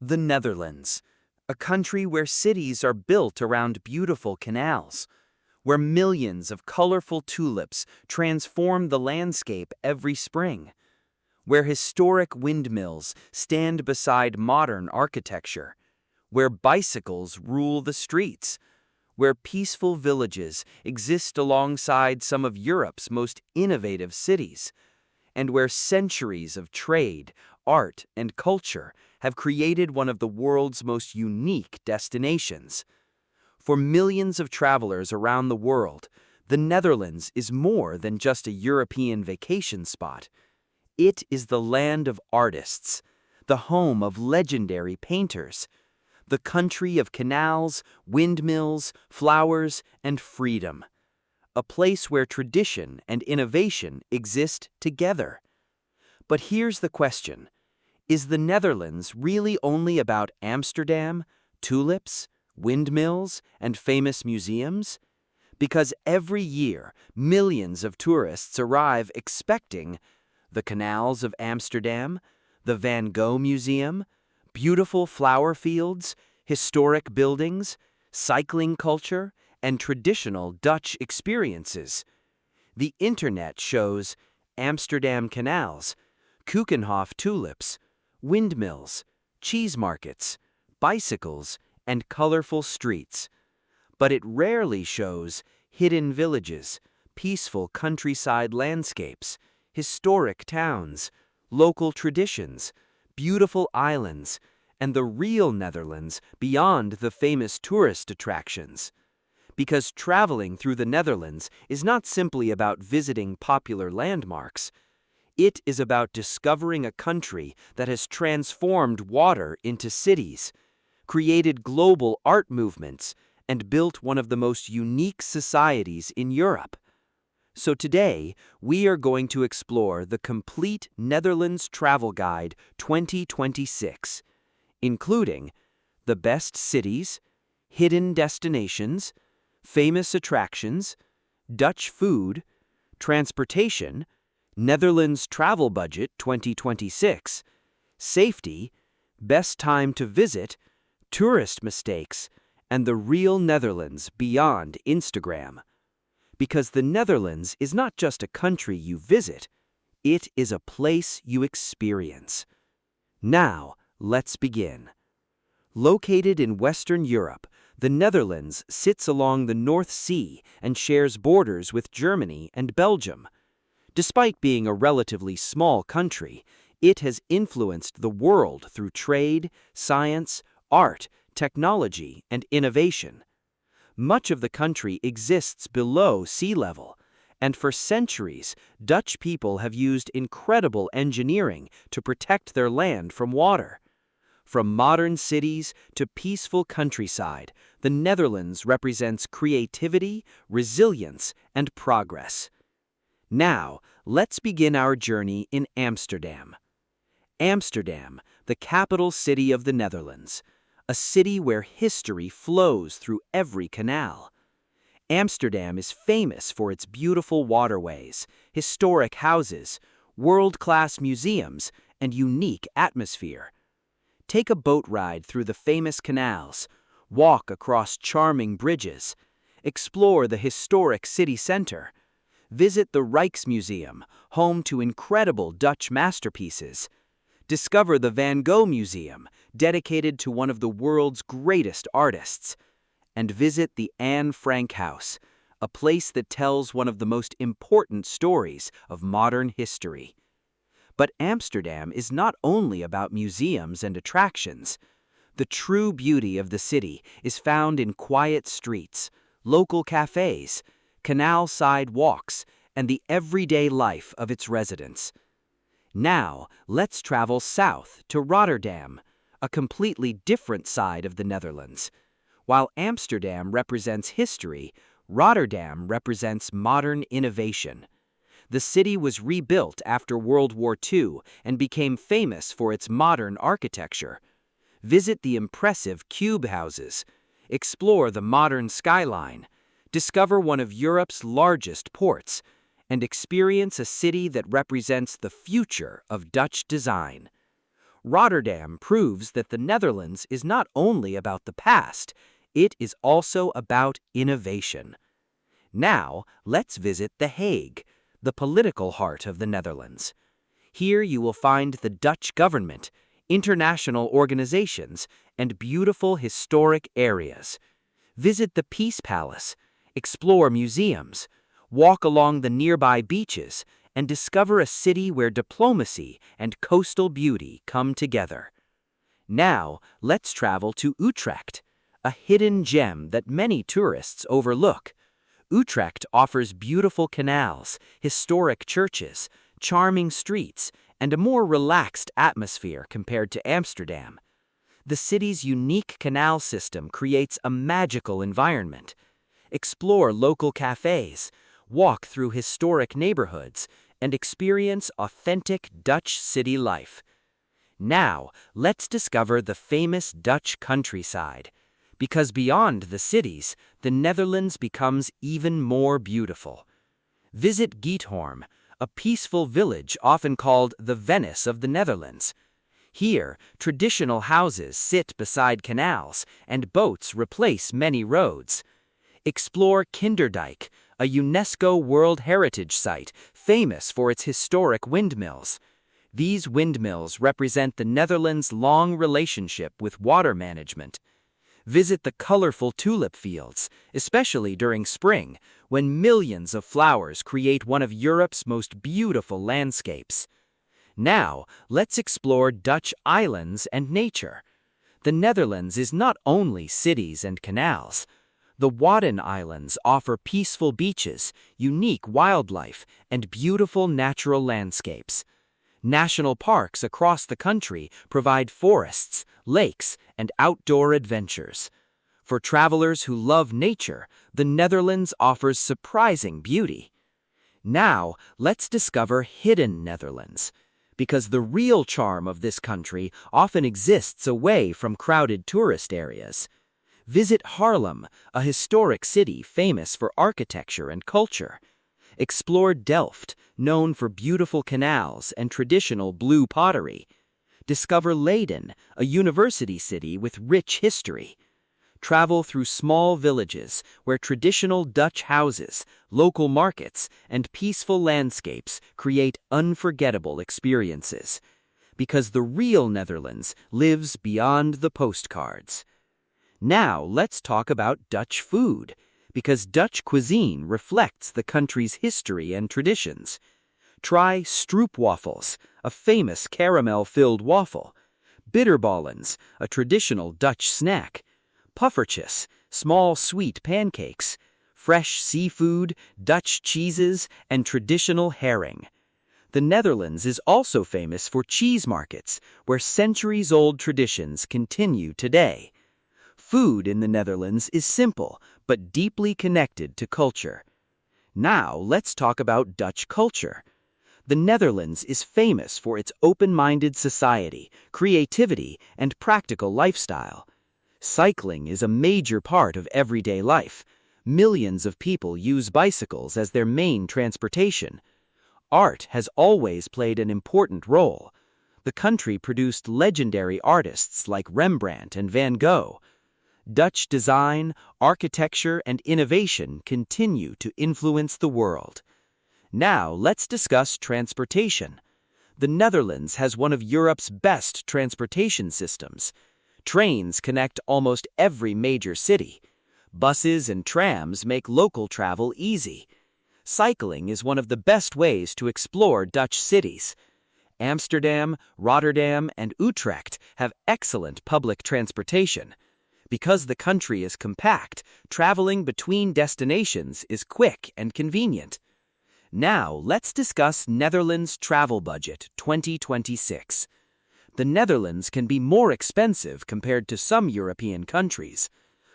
The Netherlands, a country where cities are built around beautiful canals, where millions of colorful tulips transform the landscape every spring, where historic windmills stand beside modern architecture, where bicycles rule the streets, where peaceful villages exist alongside some of Europe's most innovative cities, and where centuries of trade, art, and culture have created one of the world's most unique destinations. For millions of travelers around the world, the Netherlands is more than just a European vacation spot. It is the land of artists, the home of legendary painters, the country of canals, windmills, flowers, and freedom. A place where tradition and innovation exist together. But here's the question. Is the Netherlands really only about Amsterdam, tulips, windmills, and famous museums? Because every year, millions of tourists arrive expecting the canals of Amsterdam, the Van Gogh Museum, beautiful flower fields, historic buildings, cycling culture, and traditional Dutch experiences. The internet shows Amsterdam canals, Keukenhof tulips, windmills, cheese markets, bicycles, and colorful streets. But it rarely shows hidden villages, peaceful countryside landscapes, historic towns, local traditions, beautiful islands, and the real Netherlands beyond the famous tourist attractions. Because traveling through the Netherlands is not simply about visiting popular landmarks. It is about discovering a country that has transformed water into cities, created global art movements, and built one of the most unique societies in Europe. So today, we are going to explore the complete Netherlands Travel Guide 2026, including the best cities, hidden destinations, famous attractions, Dutch food, transportation, Netherlands Travel Budget 2026, safety, best time to visit, tourist mistakes, and the real Netherlands beyond Instagram. Because the Netherlands is not just a country you visit, it is a place you experience. Now, let's begin. Located in Western Europe, the Netherlands sits along the North Sea and shares borders with Germany and Belgium. Despite being a relatively small country, it has influenced the world through trade, science, art, technology, and innovation. Much of the country exists below sea level, and for centuries, Dutch people have used incredible engineering to protect their land from water. From modern cities to peaceful countryside, the Netherlands represents creativity, resilience, and progress. Now, let's begin our journey in Amsterdam. Amsterdam, the capital city of the Netherlands, a city where history flows through every canal. Amsterdam is famous for its beautiful waterways, historic houses, world-class museums, and unique atmosphere. Take a boat ride through the famous canals, walk across charming bridges, explore the historic city center, visit the Rijksmuseum, home to incredible Dutch masterpieces, discover the Van Gogh Museum, dedicated to one of the world's greatest artists, and visit the Anne Frank House, a place that tells one of the most important stories of modern history. But Amsterdam is not only about museums and attractions. The true beauty of the city is found in quiet streets, local cafes, canal-side walks, and the everyday life of its residents. Now, let's travel south to Rotterdam, a completely different side of the Netherlands. While Amsterdam represents history, Rotterdam represents modern innovation. The city was rebuilt after World War II and became famous for its modern architecture. Visit the impressive cube houses, explore the modern skyline, discover one of Europe's largest ports, and experience a city that represents the future of Dutch design. Rotterdam proves that the Netherlands is not only about the past, it is also about innovation. Now, let's visit The Hague, the political heart of the Netherlands. Here you will find the Dutch government, international organizations, and beautiful historic areas. Visit the Peace Palace, explore museums, walk along the nearby beaches, and discover a city where diplomacy and coastal beauty come together. Now, let's travel to Utrecht, a hidden gem that many tourists overlook. Utrecht offers beautiful canals, historic churches, charming streets, and a more relaxed atmosphere compared to Amsterdam. The city's unique canal system creates a magical environment. Explore local cafes, walk through historic neighborhoods, and experience authentic Dutch city life. Now, let's discover the famous Dutch countryside. Because beyond the cities, the Netherlands becomes even more beautiful. Visit Giethoorn, a peaceful village often called the Venice of the Netherlands. Here, traditional houses sit beside canals, and boats replace many roads. Explore Kinderdijk, a UNESCO World Heritage Site famous for its historic windmills. These windmills represent the Netherlands' long relationship with water management. Visit the colorful tulip fields, especially during spring, when millions of flowers create one of Europe's most beautiful landscapes. Now, let's explore Dutch islands and nature. The Netherlands is not only cities and canals. The Wadden Islands offer peaceful beaches, unique wildlife, and beautiful natural landscapes. National parks across the country provide forests, lakes, and outdoor adventures. For travelers who love nature, the Netherlands offers surprising beauty. Now, let's discover hidden Netherlands. Because the real charm of this country often exists away from crowded tourist areas. Visit Haarlem, a historic city famous for architecture and culture. Explore Delft, known for beautiful canals and traditional blue pottery. Discover Leiden, a university city with rich history. Travel through small villages where traditional Dutch houses, local markets, and peaceful landscapes create unforgettable experiences. Because the real Netherlands lives beyond the postcards. Now let's talk about Dutch food, because Dutch cuisine reflects the country's history and traditions. Try stroopwafels, a famous caramel-filled waffle, bitterballens, a traditional Dutch snack, puffertjes, small sweet pancakes, fresh seafood, Dutch cheeses, and traditional herring. The Netherlands is also famous for cheese markets, where centuries-old traditions continue today. Food in the Netherlands is simple, but deeply connected to culture. Now, let's talk about Dutch culture. The Netherlands is famous for its open-minded society, creativity, and practical lifestyle. Cycling is a major part of everyday life. Millions of people use bicycles as their main transportation. Art has always played an important role. The country produced legendary artists like Rembrandt and Van Gogh. Dutch design, architecture, and innovation continue to influence the world. Now, let's discuss transportation. The Netherlands has one of Europe's best transportation systems. Trains connect almost every major city. Buses and trams make local travel easy. Cycling is one of the best ways to explore Dutch cities. Amsterdam, Rotterdam, and Utrecht have excellent public transportation. Because the country is compact, traveling between destinations is quick and convenient. Now, let's discuss Netherlands Travel Budget 2026. The Netherlands can be more expensive compared to some European countries.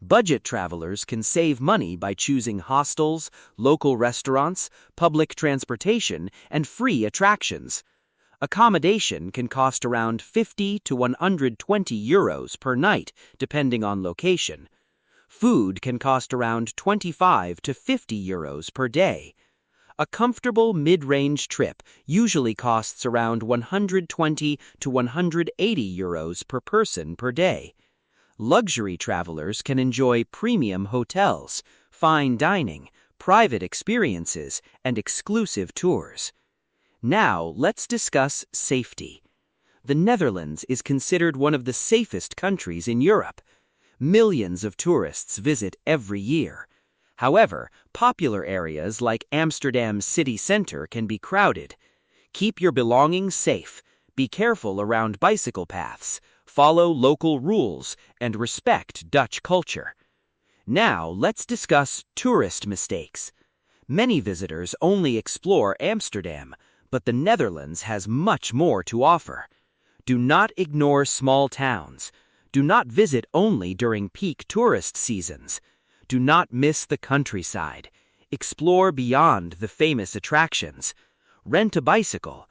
Budget travelers can save money by choosing hostels, local restaurants, public transportation, and free attractions. Accommodation can cost around 50 to 120 euros per night, depending on location. Food can cost around 25 to 50 euros per day. A comfortable mid-range trip usually costs around 120 to 180 euros per person per day. Luxury travelers can enjoy premium hotels, fine dining, private experiences, and exclusive tours. Now, let's discuss safety. The Netherlands is considered one of the safest countries in Europe. Millions of tourists visit every year. However, popular areas like Amsterdam's city center can be crowded. Keep your belongings safe, be careful around bicycle paths, follow local rules, and respect Dutch culture. Now, let's discuss tourist mistakes. Many visitors only explore Amsterdam, but the Netherlands has much more to offer. Do not ignore small towns. Do not visit only during peak tourist seasons. Do not miss the countryside. Explore beyond the famous attractions. Rent a bicycle,